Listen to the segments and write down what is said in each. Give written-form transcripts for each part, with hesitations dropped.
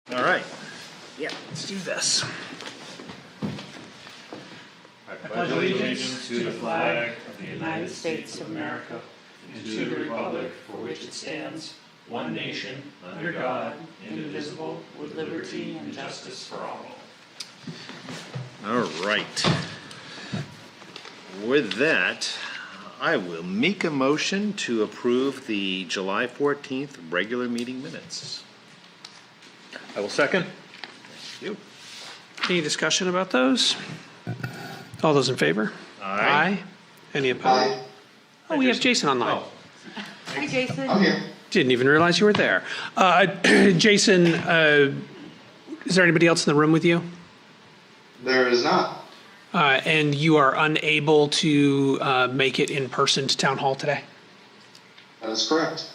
All right. Yeah, let's do this. I pledge allegiance to the flag of the United States of America and to the republic for which it stands, one nation, under God, indivisible, with liberty and justice for all. All right. With that, I will make a motion to approve the July 14th regular meeting minutes. I will second. Thank you. Any discussion about those? All those in favor? Aye. Any opposed? Oh, we have Jason online. Hi, Jason. I'm here. Didn't even realize you were there. Jason, is there anybody else in the room with you? There is not. And you are unable to make it in person to town hall today? That is correct.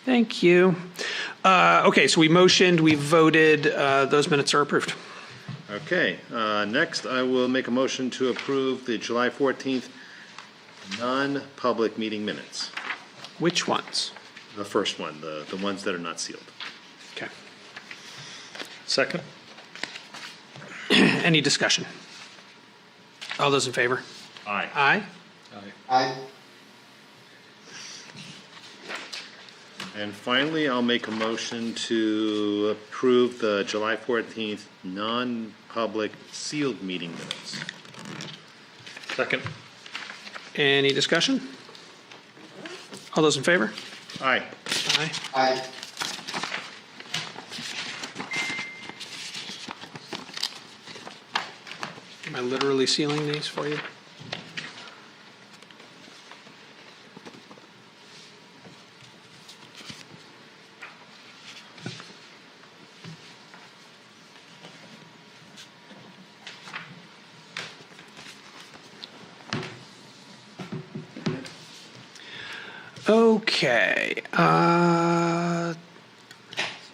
Thank you. Okay, so we motioned, we voted, those minutes are approved. Okay, next I will make a motion to approve the July 14th non-public meeting minutes. Which ones? The first one, the ones that are not sealed. Okay. Second. Any discussion? All those in favor? Aye. Aye. Aye. And finally, I'll make a motion to approve the July 14th non-public sealed meeting minutes. Second. Any discussion? All those in favor? Aye. Aye. Aye. Am I literally sealing these for you? Okay.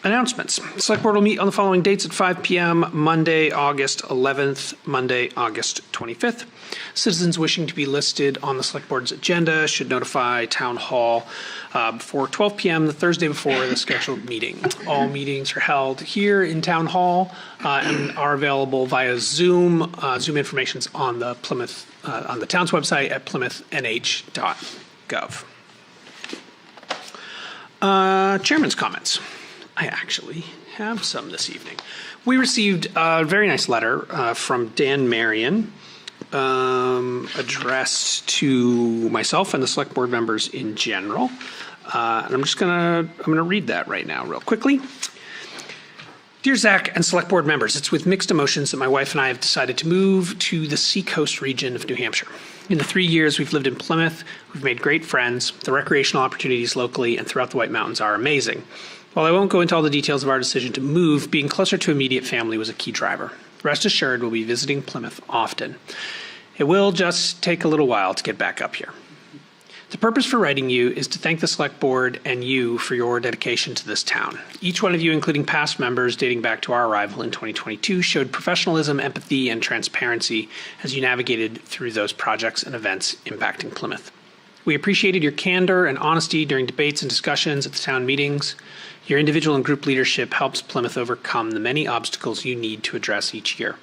Announcements. Select Board will meet on the following dates at 5 p.m. Monday, August 11th, Monday, August 25th. Citizens wishing to be listed on the Select Board's agenda should notify Town Hall before 12 p.m. the Thursday before the scheduled meeting. All meetings are held here in Town Hall and are available via Zoom. Zoom information's on the on the town's website at plymouthnh.gov. Chairman's comments. I actually have some this evening. We received a very nice letter from Dan Marion addressed to myself and the Select Board members in general. And I'm gonna read that right now real quickly. Dear Zach and Select Board members, it's with mixed emotions that my wife and I have decided to move to the Seacoast region of New Hampshire. In the 3 years we've lived in Plymouth, we've made great friends. The recreational opportunities locally and throughout the White Mountains are amazing. While I won't go into all the details of our decision to move, being closer to immediate family was a key driver. Rest assured, we'll be visiting Plymouth often. It will just take a little while to get back up here. The purpose for writing you is to thank the Select Board and you for your dedication to this town. Each one of you, including past members dating back to our arrival in 2022, showed professionalism, empathy, and transparency as you navigated through those projects and events impacting Plymouth. We appreciated your candor and honesty during debates and discussions at the town meetings. Your individual and group leadership helps Plymouth overcome the many obstacles you need to address each year.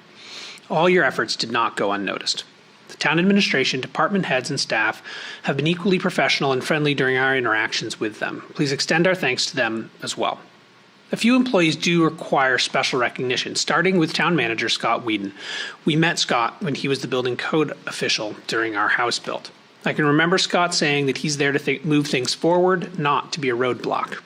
All your efforts did not go unnoticed. The town administration, department heads, and staff have been equally professional and friendly during our interactions with them. Please extend our thanks to them as well. A few employees do require special recognition, starting with town manager Scott Whedon. We met Scott when he was the building code official during our house build. I can remember Scott saying that he's there to move things forward, not to be a roadblock.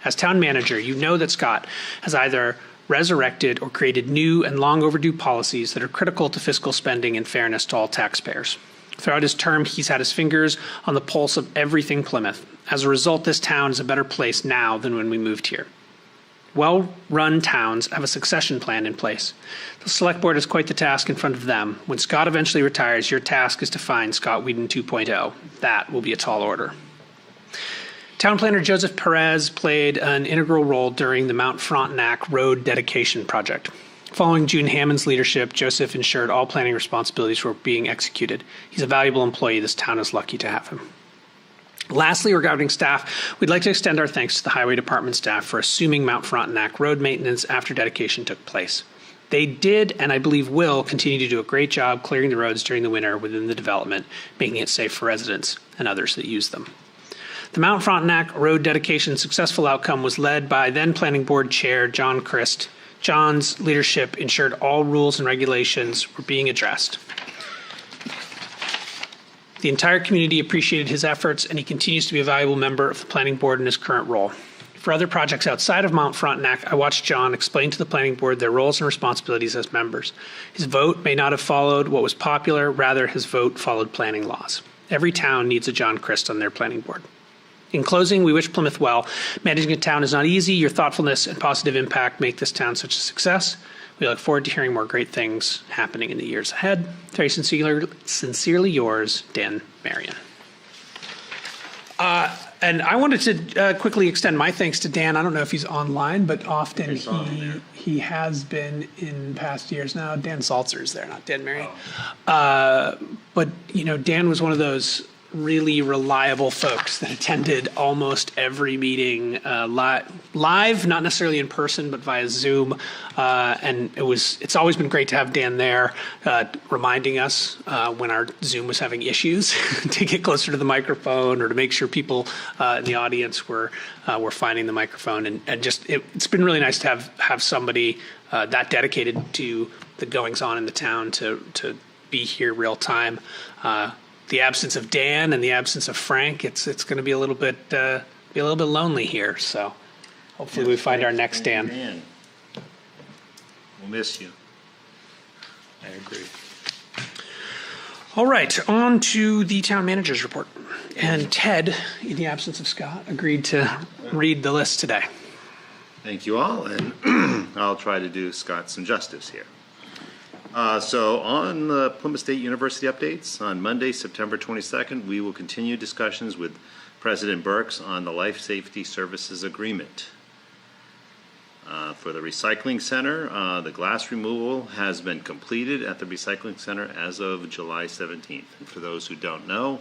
As town manager, you know that Scott has either resurrected or created new and long overdue policies that are critical to fiscal spending and fairness to all taxpayers. Throughout his term, he's had his fingers on the pulse of everything Plymouth. As a result, this town is a better place now than when we moved here. Well-run towns have a succession plan in place. The Select Board has quite the task in front of them. When Scott eventually retires, your task is to find Scott Whedon 2.0. That will be a tall order. Town planner Joseph Perez played an integral role during the Mount Frontenac Road dedication project. Following June Hammond's leadership, Joseph ensured all planning responsibilities were being executed. He's a valuable employee. This town is lucky to have him. Lastly, regarding staff, we'd like to extend our thanks to the Highway Department staff for assuming Mount Frontenac road maintenance after dedication took place. They did, and I believe will, continue to do a great job clearing the roads during the winter within the development, making it safe for residents and others that use them. The Mount Frontenac road dedication successful outcome was led by then Planning Board Chair John Christ. John's leadership ensured all rules and regulations were being addressed. The entire community appreciated his efforts, and he continues to be a valuable member of the Planning Board in his current role. For other projects outside of Mount Frontenac, I watched John explain to the Planning Board their roles and responsibilities as members. His vote may not have followed what was popular, rather his vote followed planning laws. Every town needs a John Christ on their Planning Board. In closing, we wish Plymouth well. Managing a town is not easy. Your thoughtfulness and positive impact make this town such a success. We look forward to hearing more great things happening in the years ahead. Very sincerely yours, Dan Marion. And I wanted to quickly extend my thanks to Dan. I don't know if he's online, but often he has been in past years now. Dan Salzer is there, not Dan Marion. But, you know, Dan was one of those really reliable folks that attended almost every meeting live, not necessarily in person, but via Zoom. And it's always been great to have Dan there, reminding us when our Zoom was having issues to get closer to the microphone or to make sure people in the audience were finding the microphone. And just it's been really nice to have somebody that dedicated to the goings on in the town to be here real time. The absence of Dan and the absence of Frank, it's going to be a little bit lonely here. So hopefully we find our next Dan. We'll miss you. I agree. All right, on to the town manager's report. And Ted, in the absence of Scott, agreed to read the list today. Thank you all, and I'll try to do Scott some justice here. So on the Plymouth State University updates, on Monday, September 22nd, we will continue discussions with President Burks on the Life Safety Services Agreement. For the recycling center, the glass removal has been completed at the recycling center as of July 17th. And for those who don't know,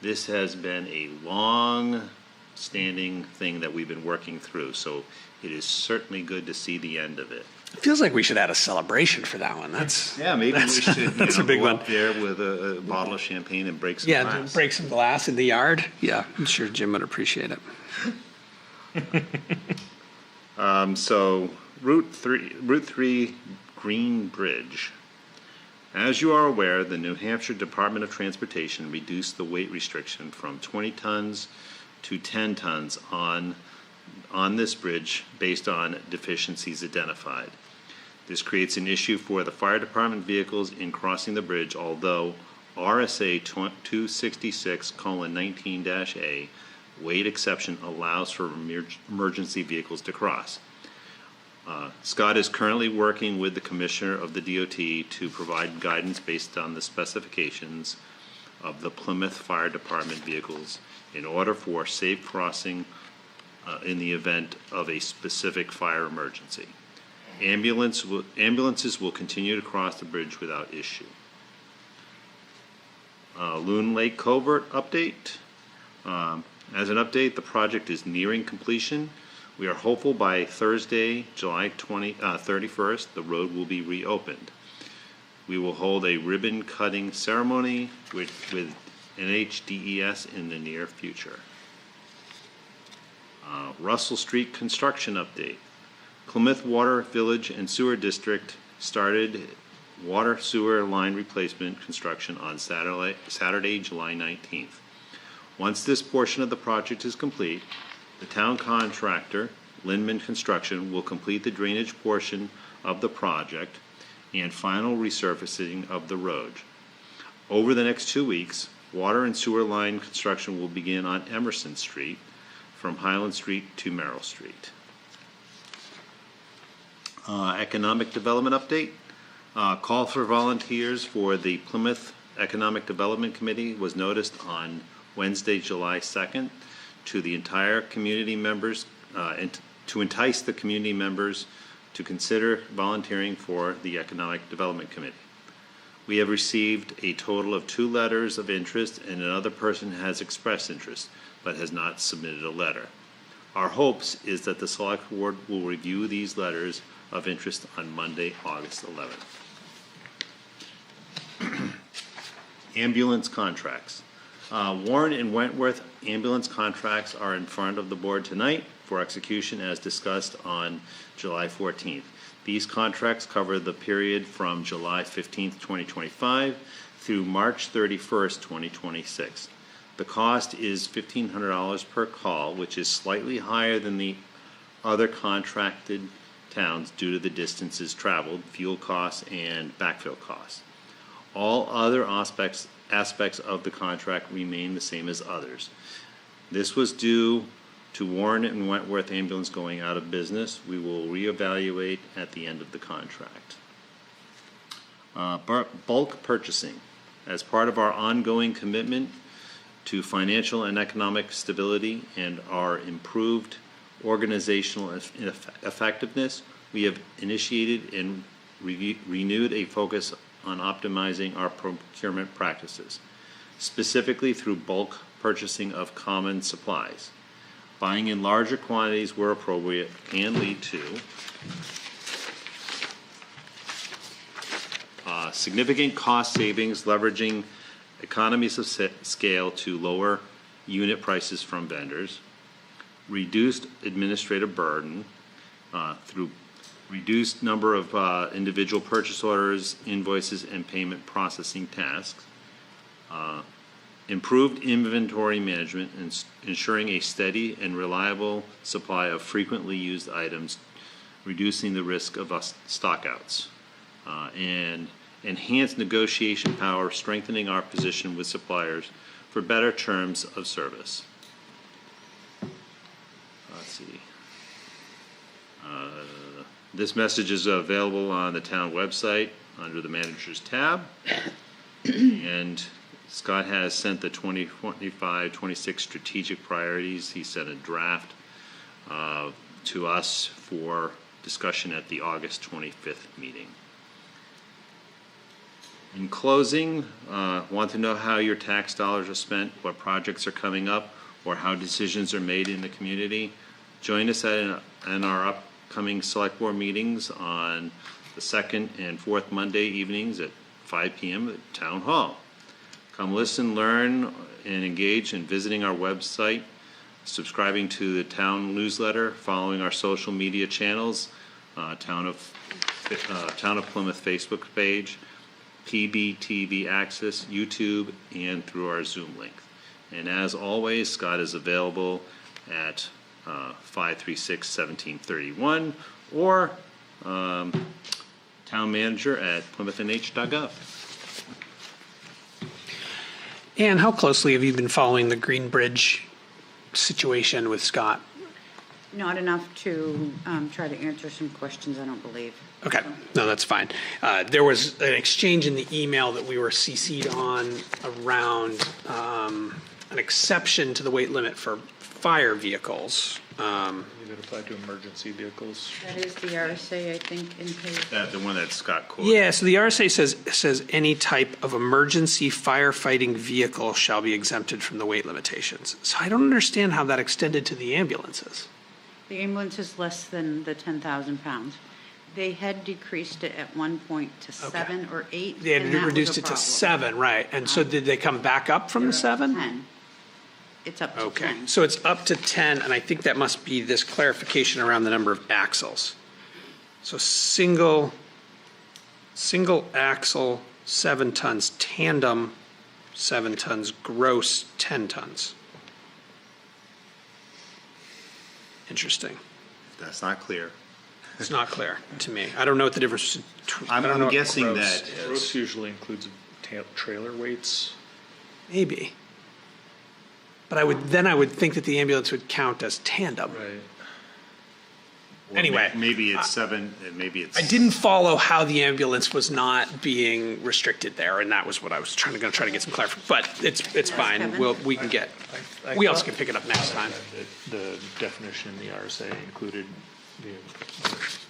this has been a long-standing thing that we've been working through, so it is certainly good to see the end of it. It feels like we should add a celebration for that one. Maybe we should that's a big go one. up there with a bottle of champagne and break some glass. Yeah, break some glass in the yard. Yeah, I'm sure Jim would appreciate it. So Route 3 Green Bridge. As you are aware, the New Hampshire Department of Transportation reduced the weight restriction from 20 tons to 10 tons on this bridge based on deficiencies identified. This creates an issue for the fire department vehicles in crossing the bridge, although RSA 266:19-A weight exception allows for emergency vehicles to cross. Scott is currently working with the commissioner of the DOT to provide guidance based on the specifications of the Plymouth Fire Department vehicles in order for safe crossing in the event of a specific fire emergency. Ambulances will continue to cross the bridge without issue. Loon Lake Culvert update. As an update, the project is nearing completion. We are hopeful by Thursday, July 31st, the road will be reopened. We will hold a ribbon cutting ceremony with NHDES in the near future. Russell Street construction update. Plymouth Water Village and Sewer District started water sewer line replacement construction on Saturday, July 19th. Once this portion of the project is complete, the town contractor, Lindman Construction, will complete the drainage portion of the project and final resurfacing of the road. Over the next 2 weeks, water and sewer line construction will begin on Emerson Street from Highland Street to Merrill Street. Economic Development update. Call for volunteers for the Plymouth Economic Development Committee was noticed on Wednesday, July 2nd to the entire community members, and to entice the community members to consider volunteering for the Economic Development Committee. We have received a total of 2 letters of interest, and another person has expressed interest, but has not submitted a letter. Our hopes is that the Select Board will review these letters of interest on Monday, August 11th. Ambulance contracts. Warren and Wentworth ambulance contracts are in front of the board tonight for execution as discussed on July 14th. These contracts cover the period from July 15th, 2025 through March 31st, 2026. The cost is $1,500 per call, which is slightly higher than the other contracted towns due to the distances traveled, fuel costs, and backfill costs. All other aspects of the contract remain the same as others. This was due to Warren and Wentworth Ambulance going out of business. We will reevaluate at the end of the contract. Bulk purchasing. As part of our ongoing commitment to financial and economic stability and our improved organizational effectiveness, we have initiated and renewed a focus on optimizing our procurement practices, specifically through bulk purchasing of common supplies. Buying in larger quantities where appropriate can lead to significant cost savings, leveraging economies of scale to lower unit prices from vendors, reduced administrative burden through reduced number of individual purchase orders, invoices, and payment processing tasks, improved inventory management, and ensuring a steady and reliable supply of frequently used items, reducing the risk of stockouts, and enhanced negotiation power, strengthening our position with suppliers for better terms of service. Let's see. This message is available on the town website under the Managers tab. And Scott has sent the 2025-26 strategic priorities. He sent a draft to us for discussion at the August 25th meeting. In closing, want to know how your tax dollars are spent, what projects are coming up, or how decisions are made in the community? Join us in our upcoming Select Board meetings on the 2nd and 4th Monday evenings at 5 p.m. at Town Hall. Come listen, learn, and engage in visiting our website, subscribing to the town newsletter, following our social media channels, Town of Plymouth Facebook page, PBTV Access, YouTube, and through our Zoom link. And as always, Scott is available at 536-1731 or town manager at plymouthnh.gov. And how closely have you been following the Green Bridge situation with Scott? Not enough to try to answer some questions, I don't believe. Okay, no, that's fine. There was an exchange in the email that we were CC'd on around an exception to the weight limit for fire vehicles. It applied to emergency vehicles. That is the RSA, I think, in page. The one that Scott quoted. Yeah, so the RSA says any type of emergency firefighting vehicle shall be exempted from the weight limitations. So I don't understand how that extended to the ambulances. The ambulance is less than the 10,000 pounds. They had decreased it at one point to 7 or 8. They had and that was reduced a it to problem. 7, right? And so did they come back up from the 7? 10. It's up to Okay, 10. so it's up to 10, and I think that must be this clarification around the number of axles. So single axle, 7 tons, tandem, 7 tons, gross, 10 tons. Interesting. That's not clear. It's not clear to me. I don't know what the difference is. I don't know I'm what guessing gross that is. Gross usually includes trailer weights. Maybe. But I would think that the ambulance would count as tandem. Right. Or Anyway, maybe it's 7, and maybe it's. I didn't follow how the ambulance was not being restricted there, and that was what I was going to try to get some clarification. But it's fine. Kevin? We can get. I We also thought can pick it up next time. that the definition in the RSA included the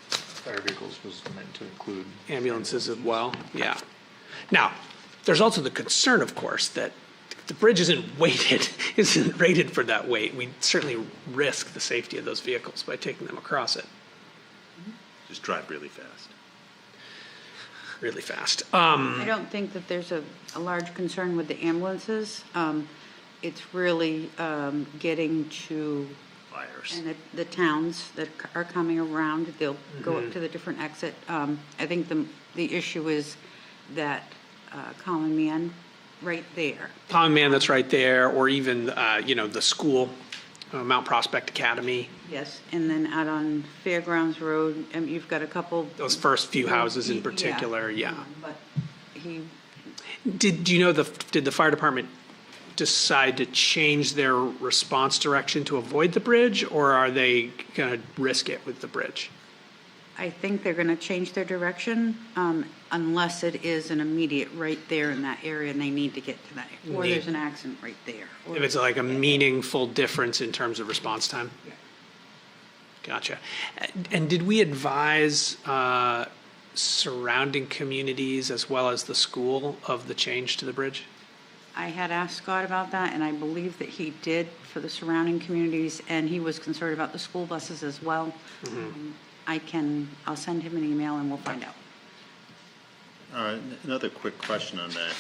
fire vehicles was meant to include Ambulances as well. Yeah. Now, there's also the concern, of course, that if the bridge isn't rated for that weight, we certainly risk the safety of those vehicles by taking them across it Just drive really fast. really fast. I don't think that there's a large concern with the ambulances. It's really getting to Fires. and the towns that are coming around. They'll go up to the different exit. I think the issue is that common man right there. Common man that's right there, or even, the school, Mount Prospect Academy, Yes, and then out on Fairgrounds Road, you've got a couple. those first few houses in Yeah. particular, yeah. But he, Did you know did the fire department decide to change their response direction to avoid the bridge, or are they going to risk it with the bridge? I think they're going to change their direction unless it is an immediate right there in that area and they need to get to that. Or Need- there's an accident right there. Or- If it's like a meaningful difference in terms of response time? Yeah. Gotcha. And did we advise surrounding communities as well as the school of the change to the bridge? I had asked Scott about that, and I believe that he did for the surrounding communities, and he was concerned about the school buses as well. I'll send him an email and we'll find out. Another quick question on that.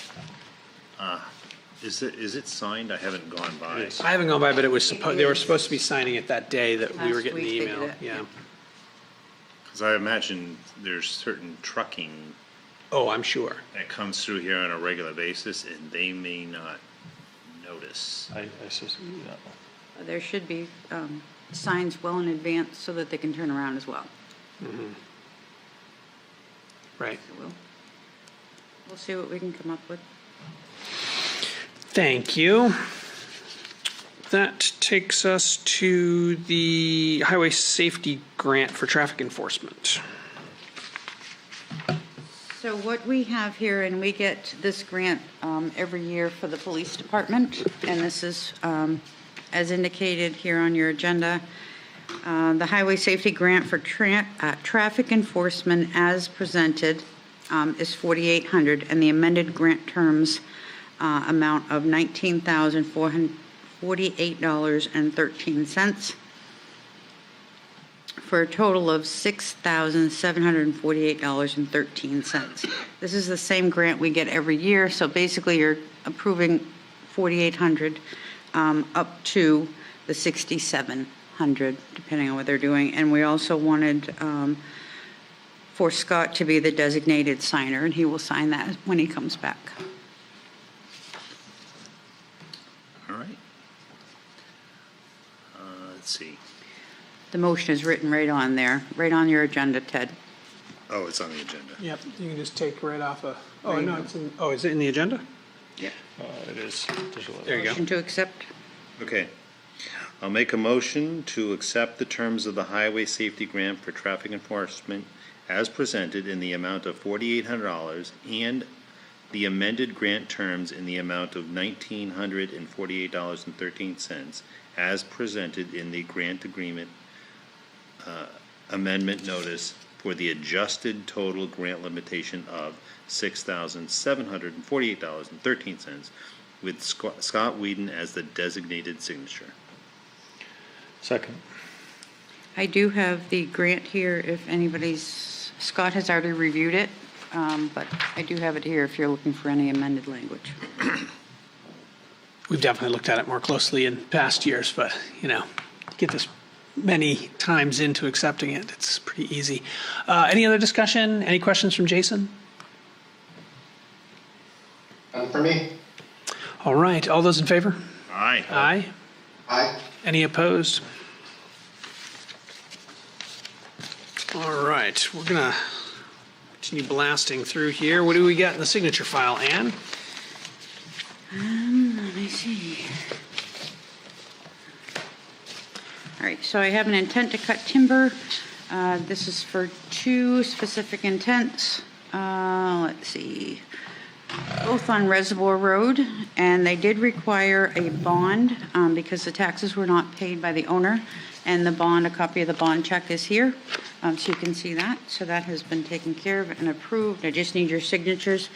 Is it signed? I haven't gone by. Yes. I haven't gone by, but it was they were supposed to be signing it that day that we were Last getting the week they email. did it, Yeah. yeah. Because I imagine there's certain trucking Oh, I'm sure. that comes through here on a regular basis, and they may not notice. I yeah. There should be signs well in advance so that they can turn around as well. Right. So we'll see what we can come up with. Thank you. That takes us to the Highway Safety Grant for Traffic Enforcement. So what we have here, and we get this grant every year for the police department, and this is, as indicated here on your agenda, the Highway Safety Grant for Traffic Enforcement as presented is $4,800, and the amended grant terms amount of $19,448.13. For a total of $6,748.13. This is the same grant we get every year, so basically you're approving $4,800 up to the $6,700, depending on what they're doing. And we also wanted for Scott to be the designated signer, and he will sign that when he comes back. All right. Let's see. The motion is written right on there, right on your agenda, Ted. Oh, it's on the agenda. Yep, you can just take right off of, Right. no, is it in the agenda? Yep. It is. There's a lot. There you go. Motion to accept. Okay. I'll make a motion to accept the terms of the Highway Safety Grant for Traffic Enforcement as presented in the amount of $4,800 and the amended grant terms in the amount of $1,948.13 as presented in the grant agreement amendment notice for the adjusted total grant limitation of $6,748.13 with Scott Whedon as the designated signature. Second. I do have the grant here if Scott has already reviewed it, but I do have it here if you're looking for any amended language. We've definitely looked at it more closely in past years, but, get this many times into accepting it, it's pretty easy. Any other discussion? Any questions from Jason? None for me. All right, all those in favor? Aye. Aye. Aye. Any opposed? All right, we're gonna continue blasting through here. What do we got in the signature file, Ann? Let me see. All right, so I have an intent to cut timber. This is for two specific intents. Let's see. both on Reservoir Road, and they did require a bond because the taxes were not paid by the owner, and the bond, a copy of the bond check is here, so you can see that. So that has been taken care of and approved. I just need your signatures.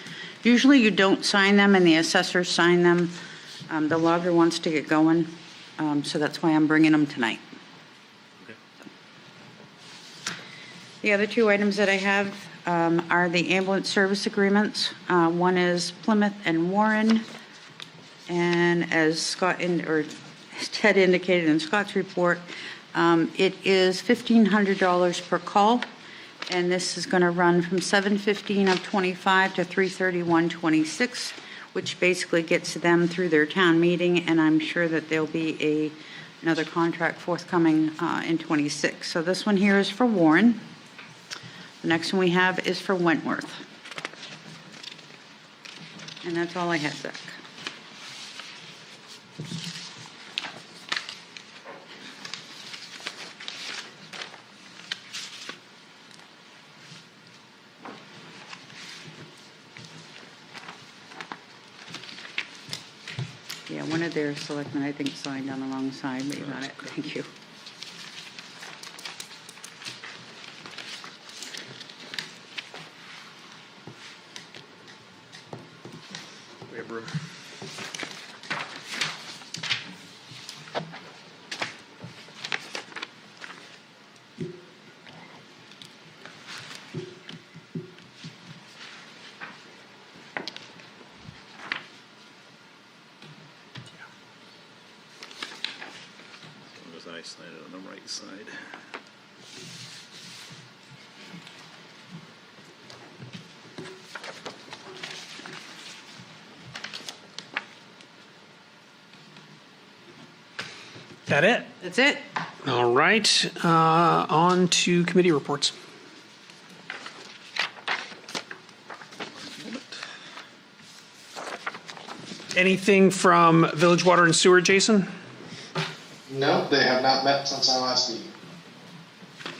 Usually you don't sign them, and the assessors sign them. The logger wants to get going, so that's why I'm bringing them tonight. The other two items that I have are the ambulance service agreements. One is Plymouth and Warren, and as Ted indicated in Scott's report, it is $1,500 per call, and this is going to run from 7/15 of '25 to 3/31/26, which basically gets them through their town meeting, and I'm sure that there'll be another contract forthcoming in '26. So this one here is for Warren. The next one we have is for Wentworth. And that's all I have, Zach. Yeah, one of their selectmen, I think, signed on the wrong side, but you got it. Thank you. We have room. As long as I sign it on the right side. That it? That's it. All right, on to committee reports. Anything from Village Water and Sewer, Jason? No, they have not met since our last meeting.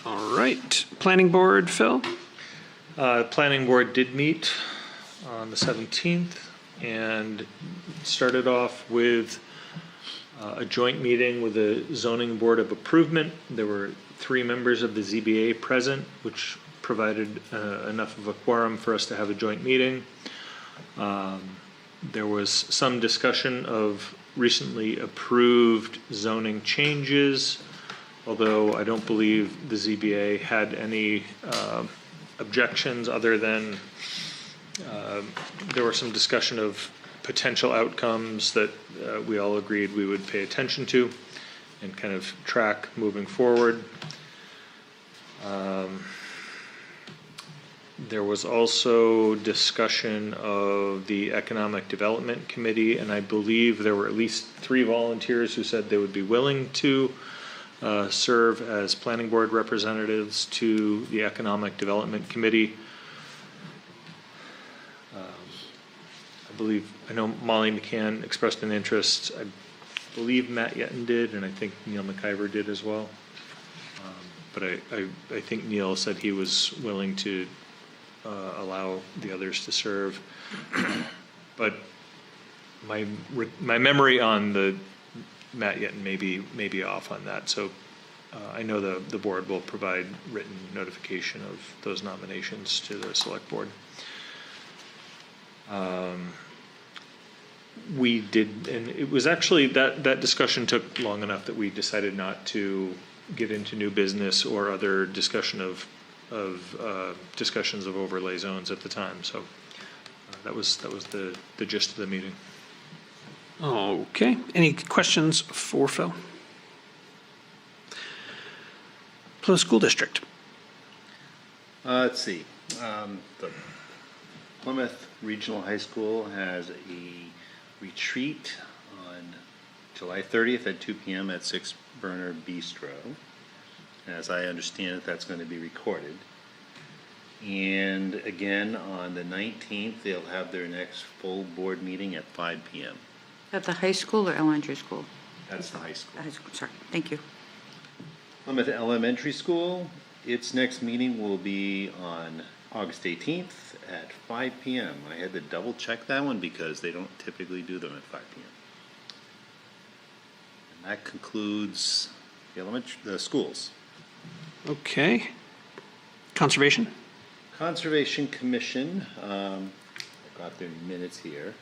All right, Planning Board, Phil? Planning Board did meet on the 17th and started off with a joint meeting with the Zoning Board of Improvement. There were 3 members of the ZBA present, which provided enough of a quorum for us to have a joint meeting. There was some discussion of recently approved zoning changes, although I don't believe the ZBA had any objections other than there were some discussion of potential outcomes that we all agreed we would pay attention to and kind of track moving forward. There was also discussion of the Economic Development Committee, and I believe there were at least 3 volunteers who said they would be willing to serve as planning board representatives to the Economic Development Committee. I know Molly McCann expressed an interest. I believe Matt Yetton did, and I think Neil McIver did as well. But I think Neil said he was willing to allow the others to serve. But my memory on the Matt Yetton may be off on that. So I know the board will provide written notification of those nominations to the select board. We did, and it was actually that discussion took long enough that we decided not to get into new business or other discussion of discussions of overlay zones at the time. So that was the gist of the meeting. Okay, any questions for Phil? Plymouth School District. Let's see. The Plymouth Regional High School has a retreat on July 30th at 2 p.m. at 6 Burner Bistro. As I understand it, that's going to be recorded. And again, on the 19th, they'll have their next full board meeting at 5 p.m. At the high school or elementary school? That's the high school. The high school, sorry. Thank you. Plymouth Elementary School, its next meeting will be on August 18th at 5 p.m. I had to double check that one because they don't typically do them at 5 p.m. And that concludes the schools. Okay. Conservation? Conservation Commission, I've got their minutes here.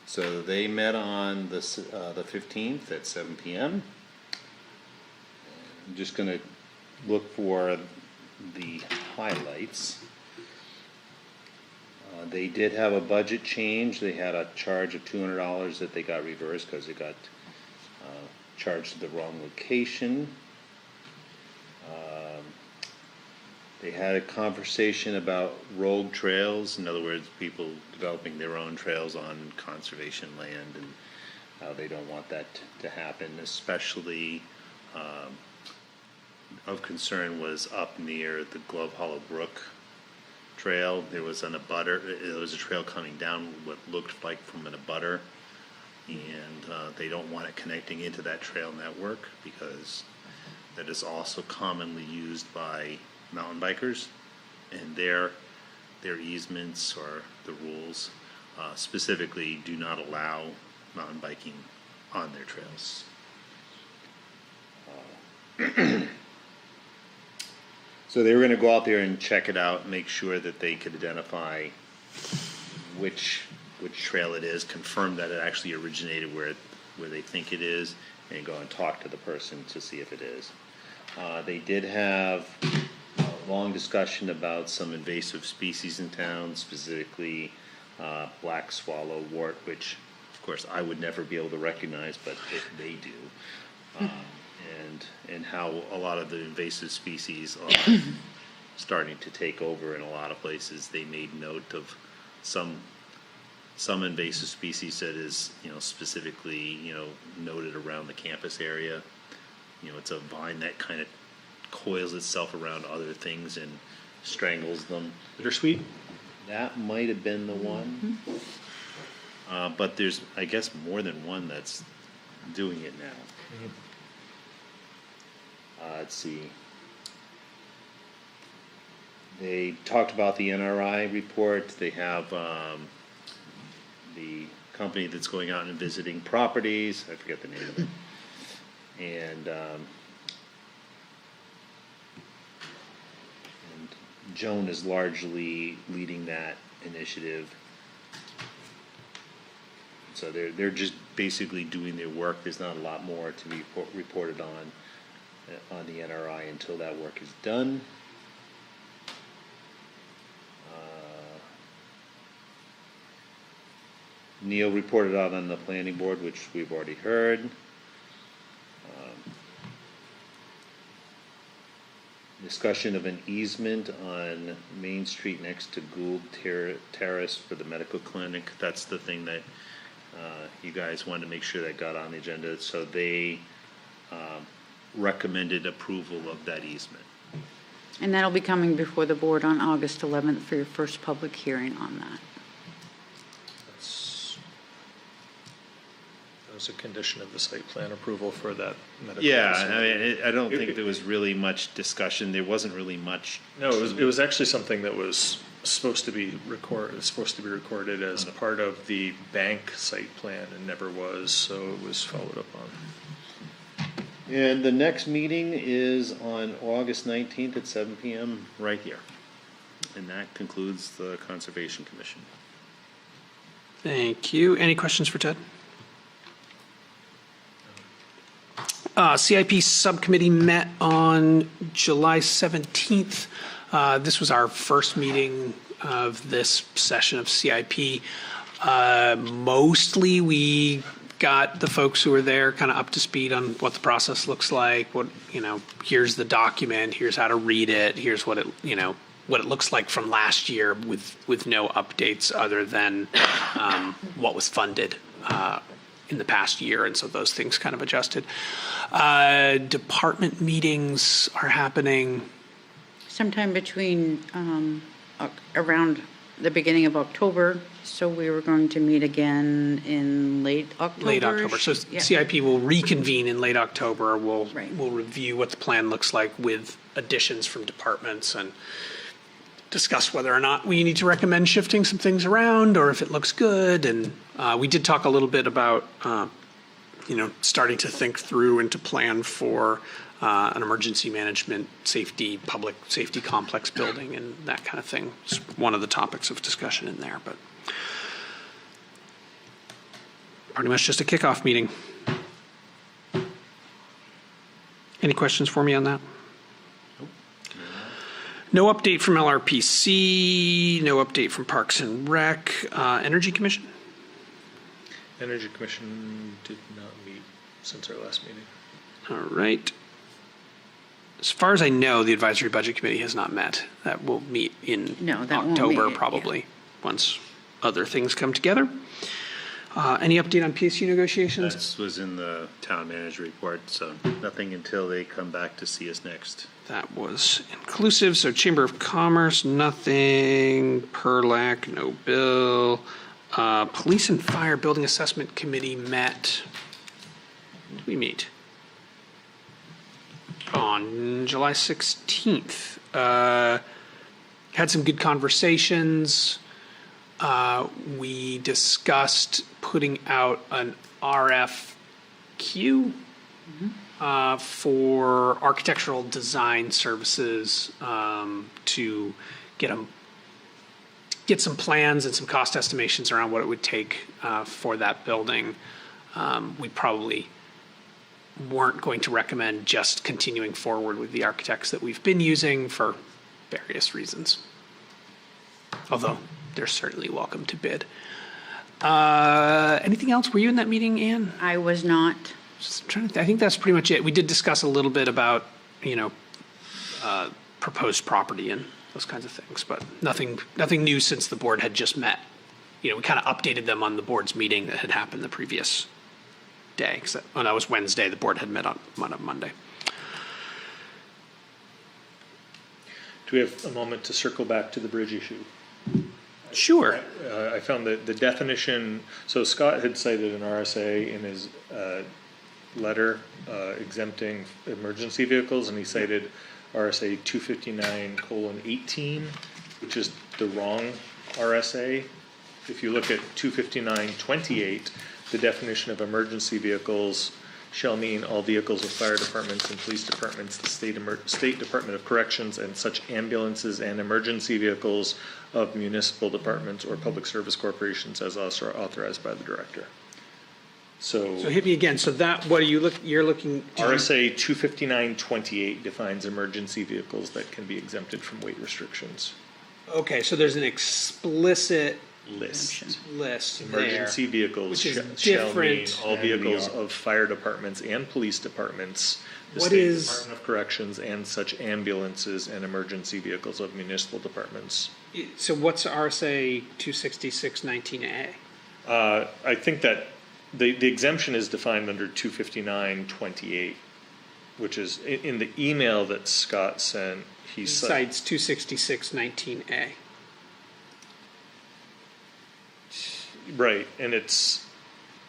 So they met on the 15th at 7 p.m. I'm just going to look for the highlights. They did have a budget change. They had a charge of $200 that they got reversed because it got charged to the wrong location. They had a conversation about rogue trails, in other words, people developing their own trails on conservation land, and how they don't want that to happen, especially of concern was up near the Glove Hollow Brook Trail. There was a trail coming down what looked like from an abutter, and they don't want it connecting into that trail network because that is also commonly used by mountain bikers, and their easements or the rules specifically do not allow mountain biking on their trails. So they were going to go out there and check it out, make sure that they could identify which trail it is, confirm that it actually originated where they think it is, and go and talk to the person to see if it is. They did have a long discussion about some invasive species in town, specifically black swallowwort, which of course I would never be able to recognize, but they do. And how a lot of the invasive species are starting to take over in a lot of places. They made note of some invasive species that is, specifically, noted around the campus area. It's a vine that kind of coils itself around other things and strangles them. Bittersweet? That might have been the one. But there's, I guess, more than one that's doing it now. Let's see. They talked about the NRI report. They have the company that's going out and visiting properties. I forget the name of it. And Joan is largely leading that initiative. So they're just basically doing their work. There's not a lot more to be reported on the NRI until that work is done. Neil reported out on the planning board, which we've already heard. Discussion of an easement on Main Street next to Gould Terrace for the medical clinic. That's the thing that you guys wanted to make sure that got on the agenda. So they recommended approval of that easement. And that'll be coming before the board on August 11th for your first public hearing on that. That was a condition of the site plan approval for that medical. Yeah, facility. I don't think there was really much discussion. There wasn't really much. No, it was actually something that was supposed to be recorded as part of the bank site plan and never was, so it was followed up on. And the next meeting is on August 19th at 7 p.m. right here. And that concludes the Conservation Commission. Thank you. Any questions for Ted? CIP subcommittee met on July 17th. This was our first meeting of this session of CIP. Mostly we got the folks who were there kind of up to speed on what the process looks like. Here's the document. Here's how to read it. Here's what it looks like from last year with no updates other than what was funded in the past year, and so those things kind of adjusted. Department meetings are happening Sometime between around the beginning of October, so we were going to meet again in late October. late October. So Yeah. CIP will reconvene in late October. We'll Right. review what the plan looks like with additions from departments, and discuss whether or not we need to recommend shifting some things around or if it looks good. And we did talk a little bit about, starting to think through and to plan for an emergency management public safety complex building and that kind of thing. It's one of the topics of discussion in there, but pretty much just a kickoff meeting. Any questions for me on that? No update from LRPC, no update from Parks and Rec. Energy Commission? Energy Commission did not meet since our last meeting. All right. As far as I know, the Advisory Budget Committee has not met. That will meet in that won't October, meet, probably, once other things come together. Any update on PSU negotiations? This was in the town manager report, so nothing until they come back to see us next. That was inclusive. So Chamber of Commerce, nothing. PERLAC, no bill. Police and Fire Building Assessment Committee met. When did we meet? On July 16th. Had some good conversations. We discussed putting out an RFQ for architectural design services to get some plans and some cost estimations around what it would take for that building. We probably weren't going to recommend just continuing forward with the architects that we've been using for various reasons. Although they're certainly welcome to bid. Anything else? Were you in that meeting, Ann? I was not. Just trying to I think that's pretty much it. We did discuss a little bit about, proposed property and those kinds of things, but nothing new since the board had just met. We kind of updated them on the board's meeting that had happened the previous day. That was Wednesday. The board had met on Monday. Do we have a moment to circle back to the bridge issue? Sure. I found that the definition, so Scott had cited an RSA in his letter exempting emergency vehicles, and he cited RSA 259:18, which is the wrong RSA. If you look at 259:28, the definition of emergency vehicles shall mean all vehicles of fire departments and police departments, the State Department of Corrections, and such ambulances and emergency vehicles of municipal departments or public service corporations as also authorized by the director. So hit me again. So what are you're looking to? RSA 259:28 defines emergency vehicles that can be exempted from weight restrictions. Okay, so there's an explicit List. there, Emergency vehicles which is shall mean different. all vehicles of fire departments and police departments, the What State is- Department of Corrections, and such ambulances and emergency vehicles of municipal departments. So what's RSA 266:19A? I think that the exemption is defined under 259:28, which is in the email that Scott sent. He Cites 266:19A. Right, and it's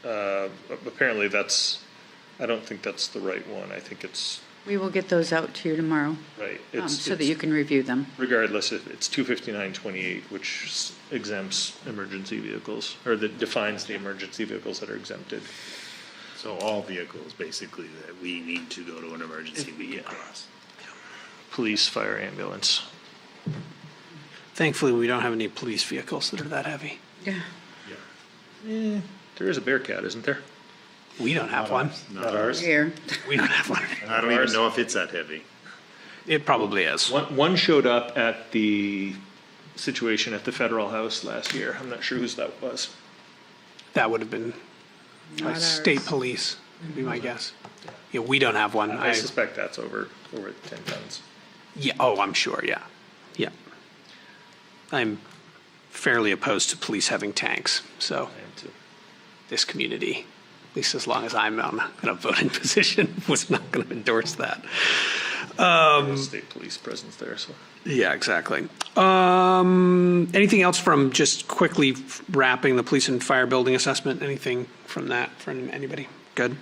apparently I don't think that's the right one. I think it's We will get those out to you tomorrow, right. so that you can review them. Regardless, it's 259:28, which exempts emergency vehicles, or that defines the emergency vehicles that are exempted. So all vehicles, basically, that we need to go to an emergency vehicle. Police, fire, ambulance. Thankfully, we don't have any police vehicles that are that heavy. Yeah. There is a Bearcat, isn't there? We don't have one. Not ours. Here. We don't have one. I don't even know if it's that heavy. It probably is. One showed up at the situation at the Federal House last year. I'm not sure whose that was. That would have been Not ours. state police, would be my guess. Yeah, we don't have one. I suspect that's over 10 tons. Yeah. Oh, I'm sure. Yeah. Yeah. I'm fairly opposed to police having tanks. So I am too. this community, at least as long as I'm in a voting position, was not going to endorse that. State police presence there, so. Yeah, exactly. Anything else from just quickly wrapping the police and fire building assessment? Anything from that from anybody? Good.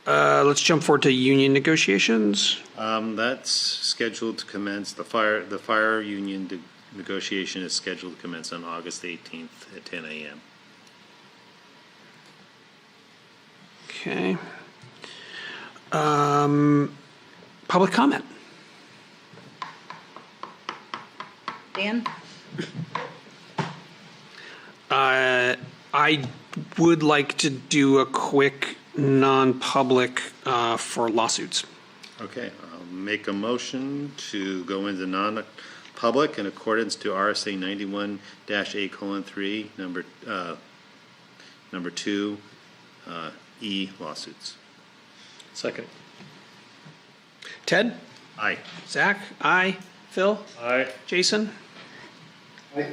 Let's jump forward to union negotiations. That's scheduled to commence, the fire union negotiation is scheduled to commence on August 18th at 10 a.m. Okay. Public comment. Dan? I would like to do a quick non-public for lawsuits. Okay, I'll make a motion to go into non-public in accordance to RSA 91-A:3, number 2, E lawsuits. Second. Ted? Aye. Zach? Aye. Phil? Aye. Jason? Aye.